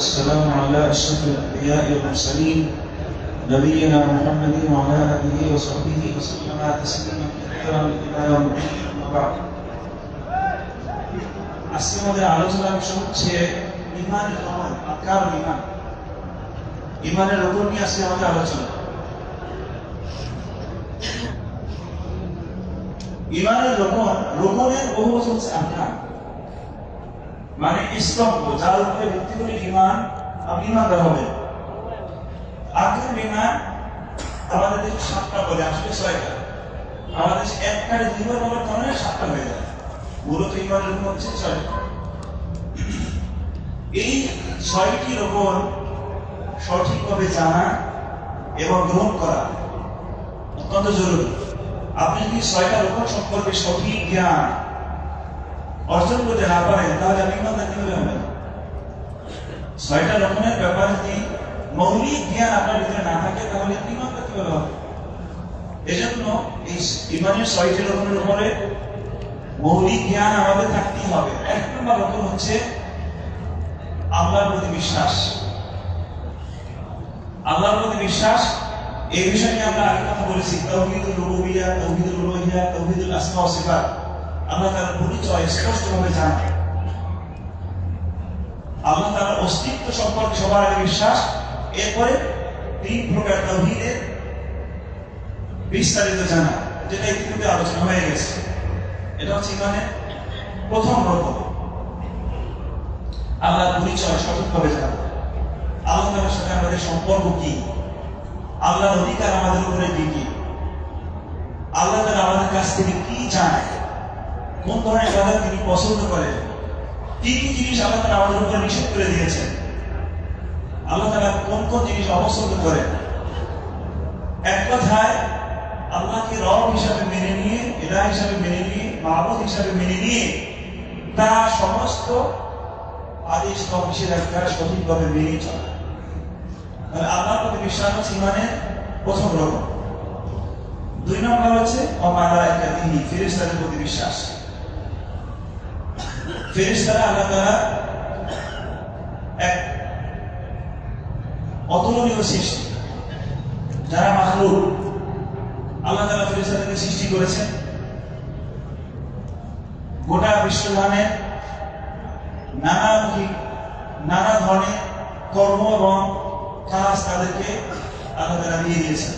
السلام على أشرف الأنبياء والمرسلين نبينا محمد وعلى آله وصحبه وسلم تسليما كثيرا إلى يوم الدين أما بعد আজকে আমাদের আলোচনার বিষয় হচ্ছে ঈমানের রকম আরকানুল ঈমান। ঈমানের রকম নিয়ে আজকে আমাদের আলোচনা। ঈমানের রকমের বহু হচ্ছে আরকান, মানে স্তম্ভ যার উপরে ভিত্তি করে ঈমান ইমানদার হবে। আরকানুল ঈমান আমাদের দেশে 7টা বলে, আসলে 6টা। আমাদের দেশে একটারে দুইবার বলার কারণে 7টা হয়ে যায়। মূলত ঈমানের রকম হচ্ছে 6টা। এই 6টি রকম সঠিকভাবে জানা এবং গ্রহণ করা অত্যন্ত জরুরি। আপনি যদি 6টা রকম সম্পর্কে সঠিক জ্ঞান অর্জন করতে না পারেন তাহলে আপনি ঈমানদার কিভাবে হবেন? 6টা রকমের ব্যাপারে যদি মৌলিক জ্ঞান আপনার ভিতরে না থাকে তাহলে আপনি ঈমানদার কিভাবে হবেন? এজন্য এই ঈমানের 6টি রকমের উপরে মৌলিক জ্ঞান আমাদের থাকতেই হবে। 1 নম্বর রকম হচ্ছে আল্লাহর প্রতি বিশ্বাস। আল্লাহর প্রতি বিশ্বাস, এই বিষয় নিয়ে আমরা আগে কথা বলেছি। তাওহীদুল রুবুবিয়্যাহ, তাওহীদুল উলূহিয়্যাহ, তাওহীদুল আসমা ওয়া সিফাত। আল্লাহ তাআলার পরিচয় স্পষ্টভাবে জানা, আল্লাহ তাআলার অস্তিত্ব সম্পর্কে সবার আগে বিশ্বাস। এরপরে 3 প্রকার তাওহীদের বিস্তারিত জানা, যেটা ইতিমধ্যে আলোচনা হয়ে গেছে। এটা হচ্ছে ঈমানের প্রথম রকম। আল্লাহর পরিচয় সঠিকভাবে জানা, আল্লাহ তাআলার সাথে আমাদের সম্পর্ক কি, আল্লাহর অধিকার আমাদের উপরে কি কি, আল্লাহ তাআলা আমাদের কাছ থেকে কি চায়, কোন ধরনের ইবাদত তিনি পছন্দ করেন, কি কি জিনিস আল্লাহ তাআলা আমাদের উপরে নিষেধ করে দিয়েছেন, আল্লাহ তাআলা কোন কোন জিনিস অপছন্দ করেন। এক কথায় আল্লাহকে রব হিসাবে মেনে নিয়ে, ইলাহ হিসাবে মেনে নিয়ে, মাবুদ হিসাবে মেনে নিয়ে তার সমস্ত আদেশ বা নিষেধাজ্ঞা সঠিকভাবে মেনে চলা। তাহলে আল্লাহর প্রতি বিশ্বাস হচ্ছে ঈমানের প্রথম রকম। 2 নম্বর হচ্ছে মালায়েকাতিহি, ফেরেশতাদের প্রতি বিশ্বাস। ফেরেশতারা আল্লাহ তাআলা এক অতুলনীয় সৃষ্টি, যারা মাখলুক। আল্লাহ তাআলা ফেরেশতাদেরকে সৃষ্টি করেছেন। গোটা বিশ্বমানের নানা ধরনের কর্ম এবং কাজ তাদেরকে আল্লাহ তাআলা দিয়ে দিয়েছেন।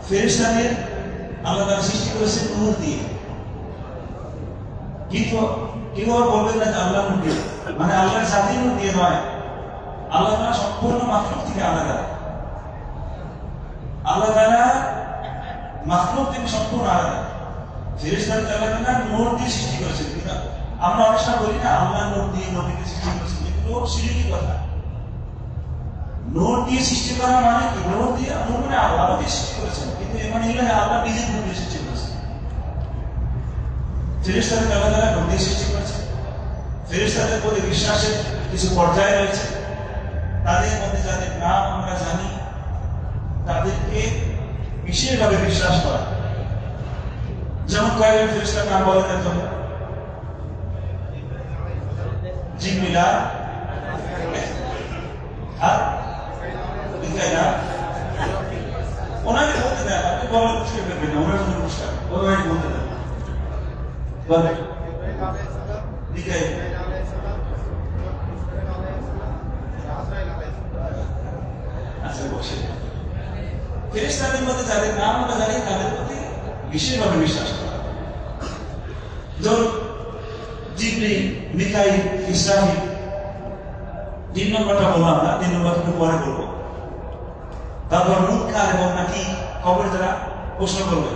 ফেরেশতাদের আল্লাহ তাআলা সৃষ্টি করেছেন নূর দিয়ে। কিন্তু কেউ বলবেন না যে আল্লাহ নূর দিয়ে, মানে আল্লাহর জাতি নূর দিয়ে নয়। আল্লাহ তাআলা সম্পূর্ণ মাখলুক থেকে আলাদা। আল্লাহ তাআলা মাখলুক থেকে সম্পূর্ণ আলাদা। ফেরেশতাদের আল্লাহ তাআলা নূর দিয়ে সৃষ্টি করেছেন। আমরা অনেক সময় বলি না আল্লাহ নূর দিয়ে নবীকে সৃষ্টি করেছেন, এগুলো শিরকি কথা। নূর দিয়ে সৃষ্টি করা মানে কি? নূর দিয়ে, নূর মানে আল্লাহ দিয়ে সৃষ্টি করেছেন, কিন্তু এ মানে আল্লাহ নিজের নূর দিয়ে সৃষ্টি করেছেন। ফেরেশতাদের আল্লাহ তাআলা নূর দিয়ে সৃষ্টি করেছেন। ফেরেশতাদের প্রতি বিশ্বাসের কিছু পর্যায় রয়েছে। তাদের মধ্যে যাদের নাম আমরা জানি তাদেরকে বিশেষভাবে বিশ্বাস করা। যেমন কয়েকজন ফেরেশতার নাম বলেন একজন, জিবরিল আর মিকাইল। ওনাকে বলতে দেন, আপনি বলার মুশকিল করবেন না, ওনার জন্য পুরস্কার ওনাকে বলতে দেন। বলেন মিকাইল, আচ্ছা বসে। ফেরেশতাদের মধ্যে যাদের নাম আমরা জানি তাদের প্রতি বিশেষভাবে বিশ্বাস করা। ধরুন জিবরিল, মিকাইল, ইসরাফিল। 3 নম্বরটা বললাম না, 3 নম্বরটা একটু পরে বলবো। তারপর মুনকার এবং নাকির, কবরে যারা প্রশ্ন করবে।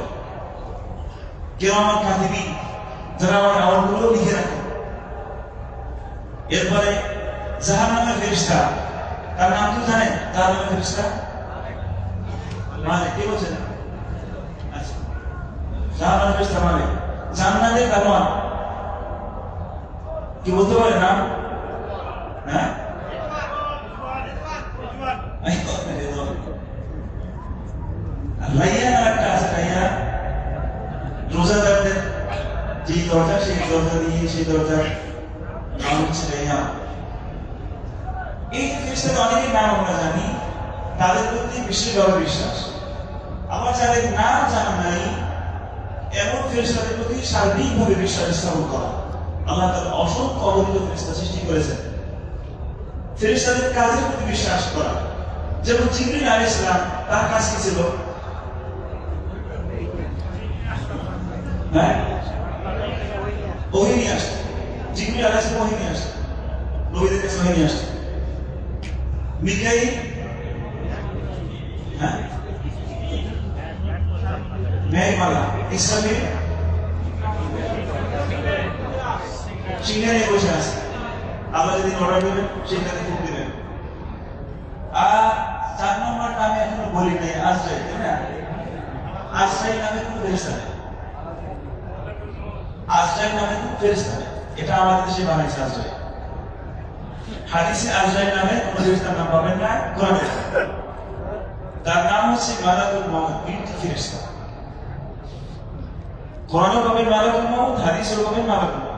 কিরামান কাতিবিন, যারা আমার আমলগুলো লিখে রাখে। এরপরে জাহান্নামের ফেরেশতা, তার নাম কি জানেন? জাহান্নামের ফেরেশতা মালিক। কে বলছেন? আচ্ছা, জাহান্নামের ফেরেশতা মালিক। জান্নাতের দারোয়ান, কি বলতে পারে নাম? হ্যাঁ, রাইয়ান একটা আছে। রাইয়ান রোজাদারদের যে দরজা, সেই দরজা দিয়ে সেই দরজার নাম হচ্ছে রাইয়ান। এই ফেরেশতাদের অনেকের নাম আমরা জানি, তাদের প্রতি বিশেষভাবে বিশ্বাস। আবার যাদের নাম জানা নাই এমন ফেরেশতাদের প্রতি সার্বিকভাবে বিশ্বাস স্থাপন করা। আল্লাহ তাআলা অসংখ্য অগণিত ফেরেশতা সৃষ্টি করেছেন। ফেরেশতাদের কাজের প্রতি বিশ্বাস করা, যেমন জিবরিল আলাইহিস সালাম, তার কাজ কি ছিল? হ্যাঁ, ওহী নিয়ে আসে। জিবরিল আলাইহিস সালাম ওহী নিয়ে আসে, নবীদের কাছে ওহী নিয়ে আসে। মিকাইল, হ্যাঁ, মেঘমালা। ইসরাফিল সিংহে নিয়ে বসে আছে, আল্লাহ যেদিন অর্ডার দেবেন সেখানে ফুক দেবেন। আর 4 নম্বর নামে এখনো বলি নাই, আজরাইল, তাই না? আজরাইল নামে কোনো ফেরেশতা নেই, আজরাইল নামে কোনো ফেরেশতা নেই। এটা আমাদের দেশে বানাইছে আজরাইল। হাদিসে আজরাইল নামে কোনো ফেরেশতার নাম পাবেন না কোরআনে। তার নাম হচ্ছে মালাকুল মউত, মৃত্যু ফেরেশতা। কোরআনেও পাবেন মালাকুল মউত, হাদিসেও পাবেন মালাকুল মউত,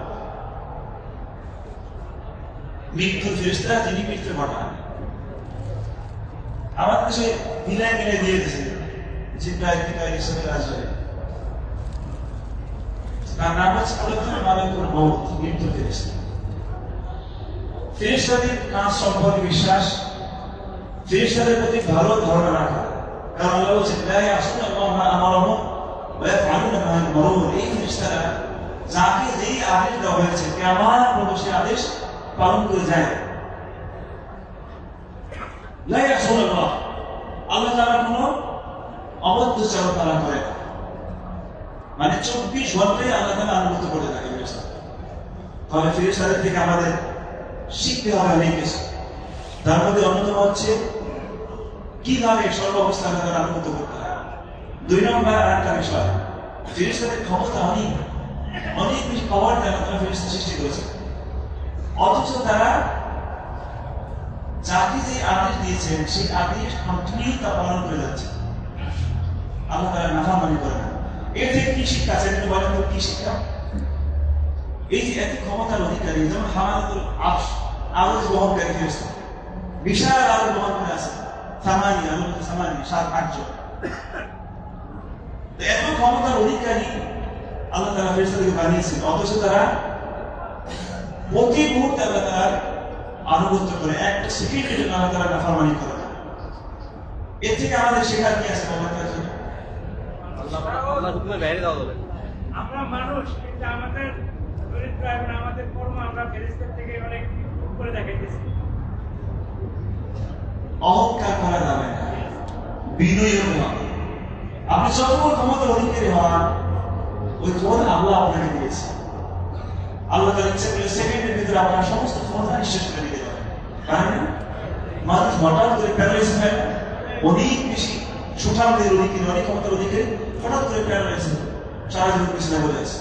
মৃত্যুর ফেরেশতা, যিনি মৃত্যু ঘটান। আমাদের দেশে মিলাই মিলাই দিয়ে দিয়েছে জিবরাইল, মিকাইল, ইসরাফিল, আজরাইল। তার নাম হচ্ছে মালাকুল মউত, মৃত্যু ফেরেশতা। ফেরেশতাদের কাজ সম্পর্কে বিশ্বাস, ফেরেশতাদের প্রতি ভালো ধারণা রাখা। কারণ আল্লাহ বলেছেন, লা ইয়াসুনাল্লাহা মা আমারাহুম ওয়া ইয়াফআলুনা মা ইউমারুন। এই ফেরেশতারা যাকে যেই আদেশ দেওয়া হয়েছে কিয়ামত পর্যন্ত সেই আদেশ পালন করে যায়। লা ইয়াসুনাল্লাহ, আল্লাহ তাআলা কোনো অবৈধচারণ তারা করে না। মানে 24 ঘন্টায় আল্লাহ তাআলা আনুগত্য করতে থাকে ফেরেশতা। তাহলে ফেরেশতাদের থেকে আমাদের শিখতে হবে অনেক কিছু। তার মধ্যে অন্যতম হচ্ছে কিভাবে সর্বাবস্থায় আল্লাহ তাআলার আনুগত্য করতে হয়। 2 নম্বর আরেকটা বিষয়, ফেরেশতাদের ক্ষমতা অনেক অনেক বেশি পাওয়ার দিয়ে আল্লাহ তাআলা ফেরেশতা সৃষ্টি করেছে। অথচ তারা যাকে যে আদেশ দিয়েছেন সেই আদেশ কন্টিনিউ তা পালন করে যাচ্ছে, আল্লাহ তাআলা নাফরমানি করে না। এর থেকে কি শিক্ষা আছে একটু বলেন তো, কি শিক্ষা? এই যে এত ক্ষমতার অধিকারী, যেমন হামালাতুল আরশ, আরশ বহনকারী ফেরেশতা, বিশাল আরশ বহন করে আছে, সামানিয়া 7-8 জন। এত ক্ষমতার অধিকারী আল্লাহ তাআলা ফেরেশতাদেরকে বানিয়েছেন, অথচ তারা প্রতি মুহূর্তে আল্লাহ তাআলার আনুগত্য করে, একটা সেকেন্ডের জন্য আল্লাহ তাআলা নাফরমানি করে না। এর থেকে আমাদের শেখার কি আছে? আল্লাহর হুকুমের বাইরে যাওয়া যাবে। আমরা মানুষ, কিন্তু আমাদের চরিত্র এবং আমাদের কর্ম আমরা ফেরেশতার থেকে অনেক উপরে দেখাইতেছি। অহংকার করা যাবে না, বিনয়ী হতে হবে। আপনি যত ক্ষমতার অধিকারী হন, ওই ক্ষমতা আল্লাহ আপনাকে দিয়েছে। আল্লাহ তাআলা ইচ্ছা করলে সেকেন্ডের ভিতরে আপনার সমস্ত ক্ষমতা নিঃশেষ করে দিতে পারেন। কারণ মানুষ হঠাৎ করে প্যারালাইসিস হয়, অনেক বেশি সুঠামদের অধিকারী, অনেক ক্ষমতার অধিকারী, হঠাৎ করে প্যারালাইসিস, সারা জীবন পিছনে বলে আছে।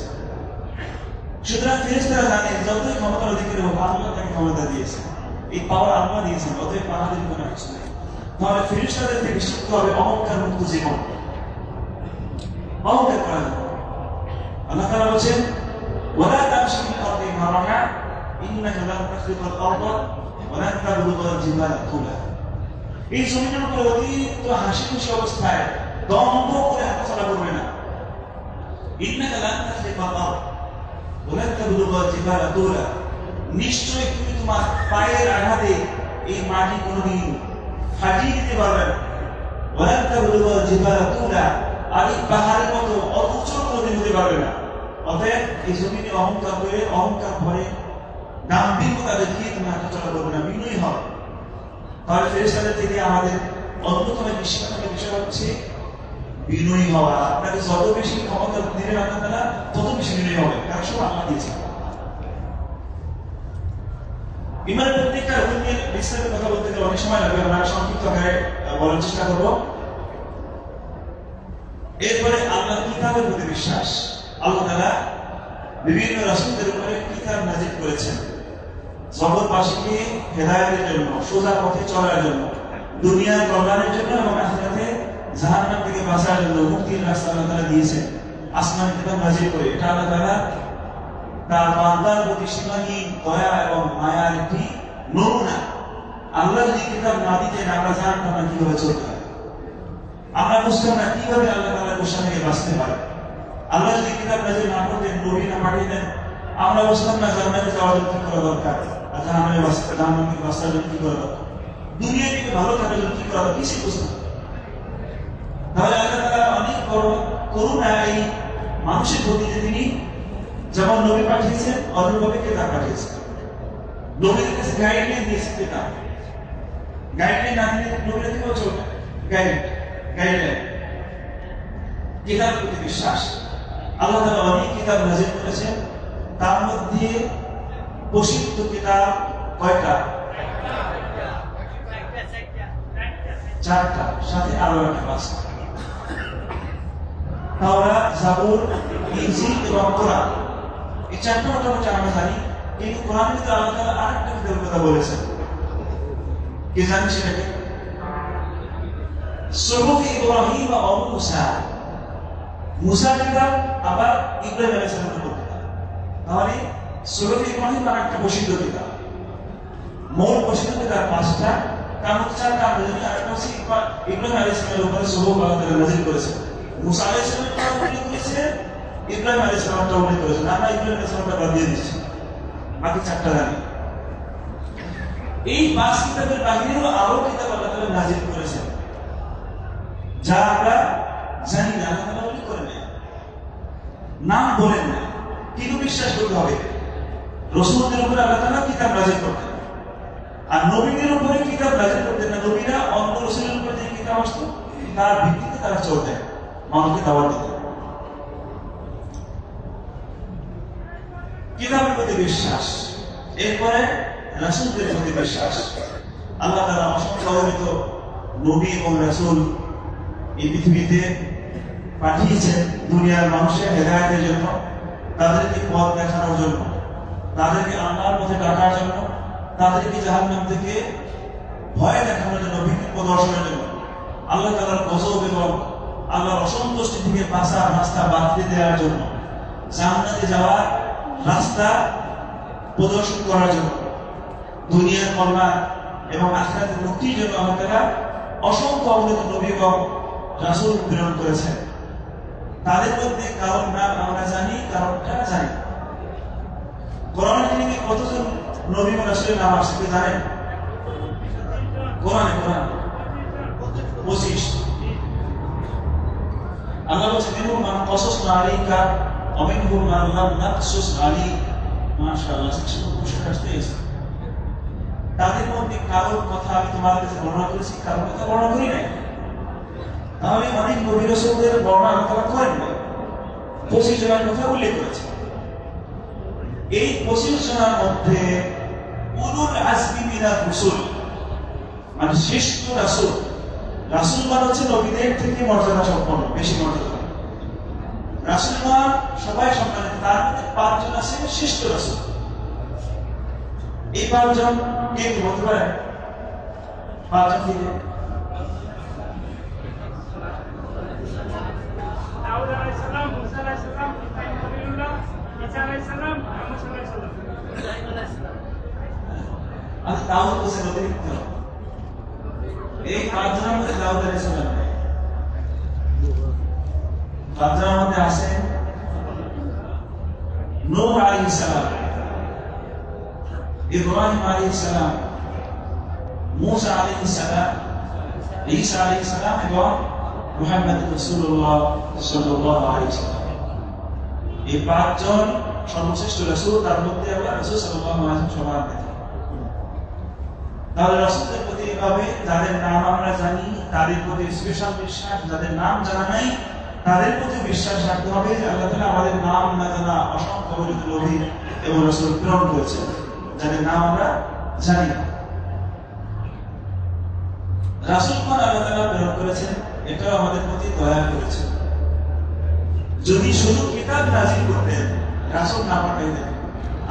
সুতরাং ফেরেশতারা জানে যতই ক্ষমতার অধিকারী হোক, আল্লাহ তাকে ক্ষমতা দিয়েছে, এই পাওয়ার আল্লাহ দিয়েছেন, অতএব আমাদের কোনো কিছু নেই। তাহলে ফেরেশতাদের থেকে শিখতে হবে অহংকার মুক্ত জীবন। অহংকার করা যাবে। আল্লাহ তাআলা বলেন, ওয়ালা তামশি ফিল আরদি মারাহা ইন্নাকা লান তাখরিকাল আরদা ওয়া লান তাবলুগাল জিবালা তুলা। এই জমিনের উপরে অতিরিক্ত হাসি খুশি অবস্থায় দম্ভ করে হাঁটাচলা করবে না। ইন্নাকা লান তাখরিকাল আরদা ওয়া লান তাবলুগাল জিবালা তুলা। নিশ্চয়ই তুমি তোমার পায়ের আঘাতে এই মাটি কোনোদিন ফাটিয়ে দিতে পারবে না। ওয়া লান তাবলুগাল জিবালা তুলা, আর এই পাহাড়ের মতো অউচ্চ কোনোদিন হতে পারবে না। অতএব এই জমিনে অহংকার করে, অহংকার ভরে, দাম্ভিকতা দেখিয়ে তুমি হাঁটাচলা করবে না, বিনয়ী হবে। তাহলে ফেরেশতাদের থেকে আমাদের অন্যতম শিক্ষণীয় বিষয় হচ্ছে বিনয়ী হওয়া। আপনাকে যত বেশি ক্ষমতা দিলেন আল্লাহ তাআলা, তত বেশি বিনয়ী হবে, কারণ সব আল্লাহ দিয়েছে। ইমানের প্রত্যেকটা রুল নিয়ে বিস্তারিত কথা বলতে গেলে অনেক সময় লাগবে, আমরা সংক্ষিপ্ত আকারে বলার চেষ্টা করব। এরপরে আল্লাহর কিতাবের প্রতি বিশ্বাস। আল্লাহ তাআলা বিভিন্ন রাসূলদের উপরে কিতাব নাযিল করেছেন জগৎবাসীকে হেদায়েতের জন্য, সোজা পথে চলার জন্য, দুনিয়ার কল্যাণের জন্য এবং আখিরাতে জাহান্নাম থেকে বাঁচার জন্য মুক্তির রাস্তা আল্লাহ তাআলা দিয়েছেন আসমানি কিতাব নাযিল করে। এটা আল্লাহ তাআলা তার বান্দার প্রতি সীমাহীন দয়া এবং মায়ার একটি নমুনা। আল্লাহ যদি কিতাব না দিতেন আমরা জানতাম না কিভাবে চলতে হয়, আমরা বুঝতাম না কিভাবে আল্লাহ তাআলার গোসা থেকে বাঁচতে পারে। আল্লাহ যদি কিতাব নাযিল না করতেন, নবী না পাঠাতেন, আমরা বুঝতাম না জান্নাতে যাওয়ার জন্য কি করা দরকার, আর জাহান্নামে বাঁচার জন্য কি করা দরকার, দুনিয়া থেকে ভালো থাকার জন্য কি করা দরকার, কিছুই বুঝতাম। তাহলে আল্লাহ তাআলা অনেক বড় করুণা এই মানুষের প্রতি, যে তিনি যেমন নবী পাঠিয়েছেন, অনুরূপে কিতাব পাঠিয়েছেন। নবীদের কাছে গাইডলাইন দিয়েছেন, কিতাব গাইডলাইন না দিলে নবীরা কেউ চলবে, গাইডলাইন কিতাবের প্রতি বিশ্বাস। আল্লাহ তাআলা অনেক কিতাব নাযিল করেছেন, তার মধ্যে প্রসিদ্ধ কিতাব কয়টা? 4টা, সাথে আরো একটা 5টা। তাওরাত, জাবুর, ইনজিল এবং কোরআন, এই 4টা মোটামুটি আমরা জানি। কিন্তু কোরআনের ভিতরে আল্লাহ তাআলা আরেকটা কিতাবের কথা বলেছেন, কি জানি সেটাকে? সুহুফ ইব্রাহিম ওয়া মূসা। মূসার কিতাব আবার ইব্রাহিম আলাইহিস সালামের কিতাব। তাহলে সুহুফ ইব্রাহিম আর একটা প্রসিদ্ধ কিতাব। মূল প্রসিদ্ধ কিতাব 5টা, তার মধ্যে 4টা আমরা জানি। আরেকটা হচ্ছে ইব্রাহিম আলাইহিস সালামের উপরে সুহুফ আল্লাহ তাআলা নাযিল করেছেন। মূসা আলাইহিস সালামের কথা উল্লেখ করেছেন, ইব্রাহিম আলাইহিস সালামটা উল্লেখ করেছেন। আমরা ইব্রাহিম আলাইহিস সালামটা বাদ দিয়ে দিচ্ছি, বাকি 4টা জানি। এই 5 কিতাবের বাহিরেও আরো কিতাব আল্লাহ তাআলা নাযিল করেছেন, যা আমরা জানি না, আল্লাহ তাআলা উল্লেখ করেন না, নাম বলেন না, কিন্তু বিশ্বাস করতে হবে। রাসূলদের উপরে আল্লাহ তাআলা কিতাব নাযিল করতেন, আর নবীদের উপরে কিতাব নাযিল করতেন না। নবীরা অন্য রাসূলের উপরে যে কিতাব আসতো তার ভিত্তিতে তারা চলতেন, মানুষকে দাওয়াত দিতেন। কিতাবের প্রতি বিশ্বাস, এরপরে রাসূলদের প্রতি বিশ্বাস। আল্লাহ তাআলা অসংখ্য অগণিত নবী এবং রাসূল এই পৃথিবীতে পাঠিয়েছেন দুনিয়ার মানুষের হেদায়েতের জন্য, তাদেরকে পথ দেখানোর জন্য, তাদেরকে আল্লাহর পথে ডাকার জন্য, তাদেরকে জাহান্নাম থেকে ভয় দেখানোর জন্য, ভীতি প্রদর্শনের জন্য, আল্লাহ তাআলার গজব এবং আল্লাহর অসন্তুষ্টি থেকে বাঁচার রাস্তা বাতলে দেওয়ার জন্য, জান্নাতে যাওয়ার রাস্তা প্রদর্শন করার জন্য, দুনিয়ার কল্যাণ এবং আখিরাতের মুক্তির জন্য আল্লাহ তাআলা অসংখ্য অগণিত নবী এবং রাসূল প্রেরণ করেছেন। তাদের মধ্যে কারোর নাম আমরা জানি, কারোরটা জানি। কোরআনে কারিমে কতজন নবী এবং রাসূলের নাম আছে কি জানেন? কোরআন 25। আল্লাহ বলেছেন, মিনহুম মান কাসাসনা আলাইকা ওয়া মিনহুম মান লাম নাকসুস আলাইক। মাশাআল্লাহ, তাদের মধ্যে কারোর কথা আমি তোমার কাছে বর্ণনা করেছি, কারোর কথা বর্ণনা করি নাই। তাহলে অনেক নবী রাসূলদের বর্ণনা আল্লাহ করেন না, 25 জনের কথা উল্লেখ করেছে। এই 25 জনের মধ্যে উলুল আজমি মিনার রাসূল, মানে শ্রেষ্ঠ রাসূল। রাসূল মানে হচ্ছে নবীদের থেকে মর্যাদা সম্পন্ন, বেশি মর্যাদা। রাসূল মানে সবাই সম্মানিত, তার মধ্যে 5 জন আছে শ্রেষ্ঠ রাসূল। এই 5 জন কে কি বলতে পারে? 5 জন কি? দাউদ আলাইহিস সালাম, মুসা আলাইহিস সালাম, ইব্রাহিম খলিলুল্লাহ, ঈসা আলাইহিস সালাম, মুহাম্মদ আলাইহিস সালাম। আচ্ছা, দাউদ হোসেন অতিরিক্ত এই 5 জনের মধ্যে দাউদ আলাইহিস সালাম নেই। 5 জনের মধ্যে আছেন নূহ আলাইহিস সালাম, ইব্রাহিম আলাইহিস সালাম, মুসা আলাইহিস সালাম, ঈসা আলাইহিস সালাম এবং মুহাম্মদ রাসূলুল্লাহ সাল্লাল্লাহু আলাইহি ওয়াসাল্লাম। এই 5 জন সর্বশ্রেষ্ঠ রাসূল, তার মধ্যে আবার রাসূল সাল্লাল্লাহু আলাইহি ওয়াসাল্লাম সবার নেতা। তাহলে রাসূলদের প্রতি এভাবে যাদের নাম আমরা জানি তাদের প্রতি স্পেশাল বিশ্বাস, যাদের নাম জানা নাই তাদের প্রতি বিশ্বাস রাখতে হবে। আল্লাহ তাআলা আমাদের নাম না জানা অসংখ্য অগণিত নবী এবং রাসূল প্রেরণ করেছেন, যাদের নাম আমরা জানি না। রাসূলগণ আল্লাহ তাআলা প্রেরণ করেছেন, এটাও আমাদের প্রতি দয়া করেছেন। যদি শুধু কিতাব নাযিল করতেন, রাসূল না পাঠাইতেন,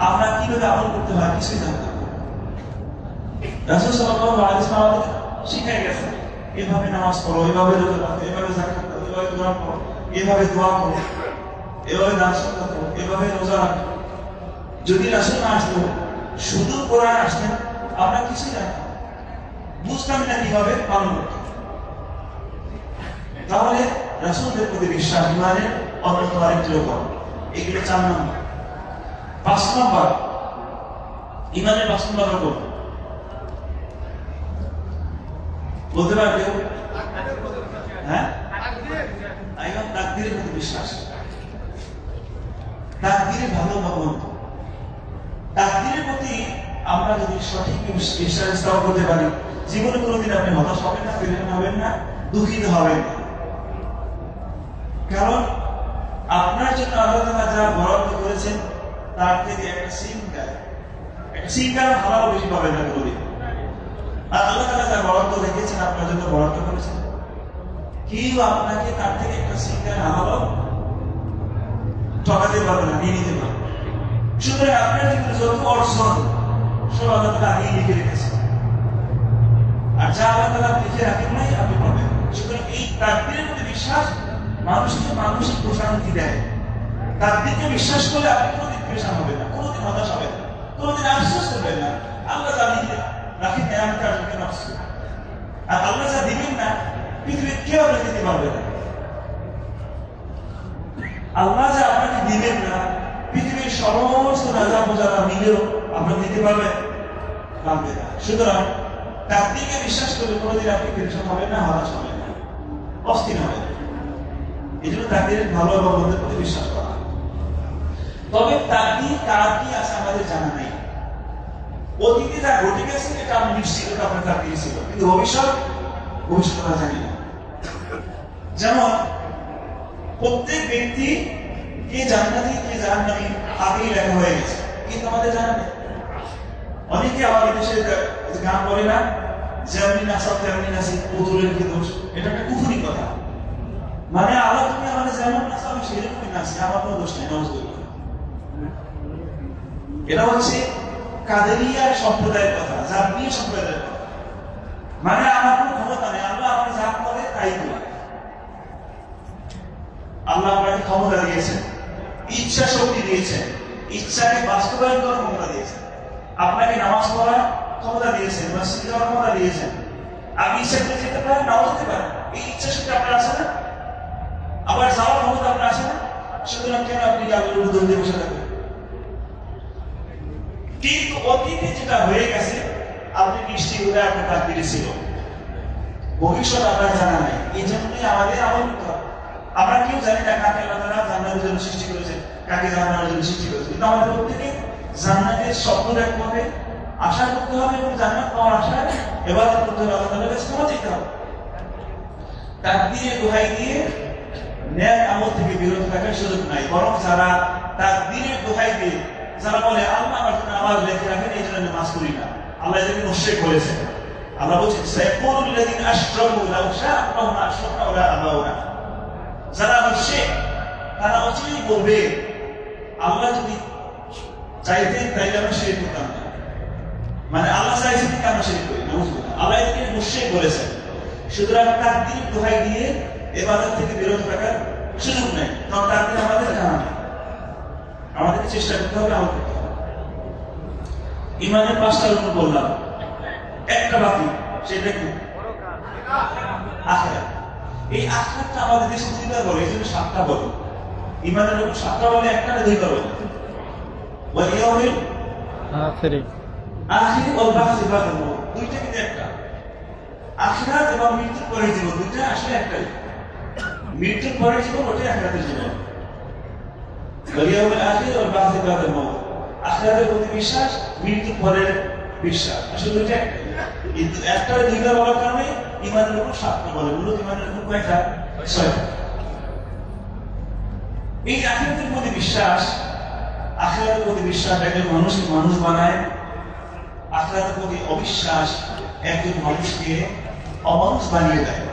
আমরা কিভাবে আমল করতে হয় কিছুই জানতাম না। রাসূল সাল্লাল্লাহু আলাইহি ওয়াসাল্লাম শিখিয়ে গেছেন, এভাবে নামাজ পড়ো, এভাবে রোজা রাখো, এভাবে যাকাত দাও, এভাবে কোরআন পড়ো, এভাবে দোয়া করো, এভাবে দান সদকা করো, এভাবে রোজা রাখো। যদি রাসূল না আসতো, শুধু কোরআন আসতেন, আমরা কিছুই জানতাম। বুঝতাম না কিভাবে পালন করতাম। তাহলে রাসূলদের প্রতি বিশ্বাস ইমানের অন্যতম আরেকটি রকম। এগুলো 4 নম্বর। 5 নম্বর ইমানের 5 নম্বর রকম বলতে পারবে? হ্যাঁ, আইমান তাকদীরের প্রতি বিশ্বাস। তাকদীরে ভালো বা মন্দ, তাকদীরের প্রতি আমরা যদি সঠিক বিশ্বাস স্থাপন করতে পারি, জীবনে কোনোদিন আপনি হতাশ হবেন না, ফেলেন হবেন না, দুঃখিত হবেন না। কারণ আপনার জন্য আল্লাহ তাআলা যা বরাদ্দ করেছেন তার থেকে একটা সিঙ্গার হালাল বেশি পাবেন না কোনোদিন। আর আল্লাহ তাআলা যা বরাদ্দ রেখেছেন আপনার জন্য বরাদ্দ করেছেন, কেউ আপনাকে তার থেকে একটা সিঙ্গার হালাল ঠকাতে পারবে না, নিয়ে নিতে পারবে। সুতরাং আপনার জীবনে যত অর্জন সব আল্লাহ তাআলা আগেই লিখে রেখেছেন, আর যা আল্লাহ তাআলা লিখে রাখেন নাই আপনি পাবেন। সুতরাং এই তাকদীরের প্রতি বিশ্বাস মানুষকে মানসিক প্রশান্তি দেয়। তাকদীরকে বিশ্বাস করলে আপনি কোনোদিন পেরেশান হবেন না, কোনোদিন হতাশ হবেন না, কোনোদিন আফসোস করবেন না। আল্লাহ যা লিখে রাখেন নাই আমি তার জন্য আফসোস, আর আল্লাহ যা দিবেন না পৃথিবীর কেউ আপনাকে দিতে পারবে না। আল্লাহ যা আপনাকে দিবেন না পৃথিবীর সমস্ত রাজা প্রজারা মিলেও আপনাকে দিতে পারবে না। সুতরাং তাকদীরকে বিশ্বাস করলে কোনোদিন আপনি পেরেশান হবেন না, হতাশ হবেন না, অস্থির হবেন না। এই জন্য তাকদীরের ভালো এবং মন্দের প্রতি বিশ্বাস করা। তবে তাকদীর কার কি আছে আমাদের জানা নেই। অতীতে যা ঘটে গেছে এটা আমি নিশ্চিত এটা আপনার তাকদীর ছিল, কিন্তু ভবিষ্যৎ আমরা জানি না। যেমন প্রত্যেক ব্যক্তি কে জান্নাতি কে জাহান্নামী আগেই লেখা হয়ে গেছে, কিন্তু আমাদের জানা নেই। অনেকে আমাদের দেশে গান বলে না, যেমনি নাচাও তেমনি নাচি, পুতুলের কি দোষ। এটা একটা কুফরি কথা। মানে আল্লাহ তুমি আমাদের যেমন নাচাও আমি সেরকমই নাচি, আমার কোনো দোষ নেই। এটা হচ্ছে কাদেরিয়া সম্প্রদায়ের কথা, জাবরিয়া সম্প্রদায়ের কথা। মানে আমার কোনো ক্ষমতা নেই, আল্লাহ আপনি যা করে তাই করে। আল্লাহ আপনাকে ক্ষমতা দিয়েছেন, ইচ্ছা শক্তি দিয়েছেন, ইচ্ছাকে বাস্তবায়ন করার ক্ষমতা দিয়েছেন। আপনাকে নামাজ পড়ার ক্ষমতা দিয়েছেন, মসজিদে যাওয়ার ক্ষমতা দিয়েছেন। আপনি ইচ্ছা করে যেতে পারেন, নাও যেতে পারেন, এই ইচ্ছা শক্তি আপনার আছে না? আবার যাওয়ার ক্ষমতা আপনার আছে না? সুতরাং কেন আপনি আল্লাহর দৌড় দিয়ে বসে থাকবেন? কিন্তু অতীতে যেটা হয়ে গেছে আপনি নিশ্চিত হয়ে আপনার তাকদীরে ছিল, ভবিষ্যৎ আপনার জানা নাই। এই জন্যই আমাদের আমল করতে হবে। আমরা কেউ জানি না কাকে আল্লাহ তাআলা জান্নাতের জন্য সৃষ্টি করেছেন, কাকে জাহান্নামের জন্য সৃষ্টি করেছেন। কিন্তু আমাদের প্রত্যেকে জান্নাতের স্বপ্ন দেখতে হবে, আশা করতে হবে, এবং জান্নাত পাওয়ার আশায় ইবাদত করতে হবে, আল্লাহ তাআলার কাছে ক্ষমা চাইতে হবে। তাকদীরের দোহাই দিয়ে নেক আমল থেকে বিরত থাকার সুযোগ নাই। বরং যারা তাকদীরের দোহাই দিয়ে যারা বলে আল্লাহ আমার জন্য নামাজ লেখে রাখেন, এই জন্য নামাজ করি না, আল্লাহ এদেরকে মুশরিক বলেছেন। আল্লাহ বলছেন সায়াকুলুল লাযিনা আশরাকু লাউ শাআ আল্লাহু মা আশরাকনা ওয়া লা আবাউনা। যারা মুশরিক তারা অচিরেই বলবে আল্লাহ যদি চাইতেন তাইলে আমরা শিরক করতাম না। মানে আল্লাহ চাইছেন কেন শিরক করি না, বুঝবেন না। আল্লাহ এদেরকে মুশরিক বলেছেন। সুতরাং তাকদীর দোহাই দিয়ে ইবাদত থেকে বিরত থাকার সুযোগ নেই, কারণ তাকদীর আমাদের জানা নেই। আমাদেরকে চেষ্টা করতে হবে, আমল করতে হবে। ইমানের 5টা রুকন বললাম, একটা বাকি, সেটা কি? আখিরাত। এই আখিরাতটা আমাদের দেশে 2বার বলে, এই জন্য 7টা বলে। ইমানের রুকন 7টা বলে, একটা না 2বার বলে। ওয়াল ইয়াউমিল আখির ওয়াল বা'থ বা'দাল মাউত, দুইটা কিন্তু একটা। আখিরাত এবং মৃত্যুর পরের জীবন দুইটা আসলে একটাই। মৃত্যুর পরের জীবন ওটাই আখিরাতের জীবন। ওয়াল আখির ওয়াল বা'থ বা'দাল মাউত, আখিরাতের প্রতি বিশ্বাস, মৃত্যুর পরের বিশ্বাস, আসলে দুইটা একটাই। কিন্তু একটা 2বার বলার কারণে ইমানের রুকন 7টা বলে। মূলত ইমানের রুকন কয়টা? 6টা। এই আখিরাতের প্রতি বিশ্বাস, আখিরাতের প্রতি বিশ্বাস একজন মানুষকে মানুষ বানায়। আখিরাতের প্রতি অবিশ্বাস একজন মানুষকে অমানুষ বানিয়ে দেয়।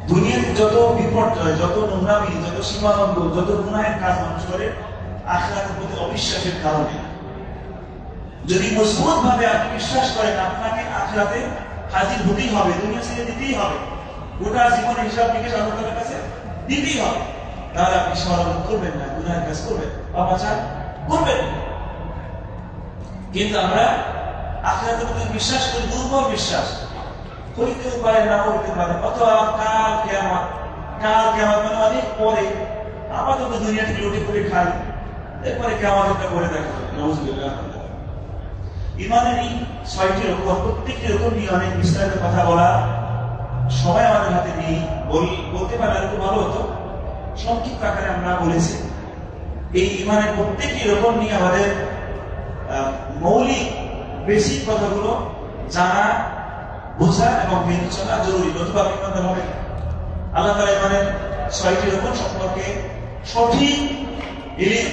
দুনিয়াতে যত বিপর্যয়, যত নোংরামি, যত সীমালঙ্ঘ, যত গুনাহের কাজ মানুষ করে আখিরাতের প্রতি অবিশ্বাসের কারণে। যদি মজবুত ভাবে আপনি বিশ্বাস করেন আপনাকে আখিরাতে হাজির হতেই হবে, দুনিয়া ছেড়ে দিতেই হবে, গোটা জীবনের হিসাব নিকেশ আল্লাহ তাআলার কাছে দিতেই হবে, তাহলে আপনি সমালোচনা করবেন না, গুনাহের কাজ করবেন, পাপাচার করবেন। কিন্তু আমরা আখিরাতের প্রতি বিশ্বাস করি দুর্বল বিশ্বাস, হইতেও পারে না হইতে পারে, অথবা কাল কিয়ামত মানে অনেক পরে আপাতত দুনিয়া থেকে রুটি করে খাই, এরপরে কিয়ামতটা করে দেখা যাবে। নাউযুবিল্লাহ। ইমানের এই 6টি রকম, প্রত্যেকটি রকম নিয়ে অনেক বিস্তারিত কথা বলা সবাই আমাদের হাতে নেই, বলতে পারলে একটু ভালো হতো। সংক্ষিপ্ত আকারে আমরা বলেছি এই ইমানের প্রত্যেকটি রকম নিয়ে আমাদের মৌলিক বেসিক কথাগুলো জানা, বোঝা এবং মেনে চলা জরুরি, নতুবা ইমানদার হবে না। আল্লাহ তাআলা ইমানের 6টি রকম সম্পর্কে সঠিক ইলম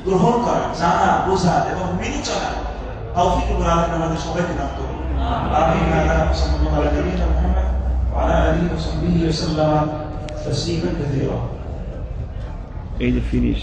গ্রহণ করা, জানা, বোঝা এবং মেনে চলা তৌফিক উপর আল্লাহ আমাদের সবাইকে দান করুন। আমিন। সাল্লাল্লাহু আলাইহি ওয়া সাল্লাম ওয়া আলা আলিহি ওয়া সাহবিহি ওয়া সাল্লাম তাসলিমান কাসীরা। এই যে ফিনিশ।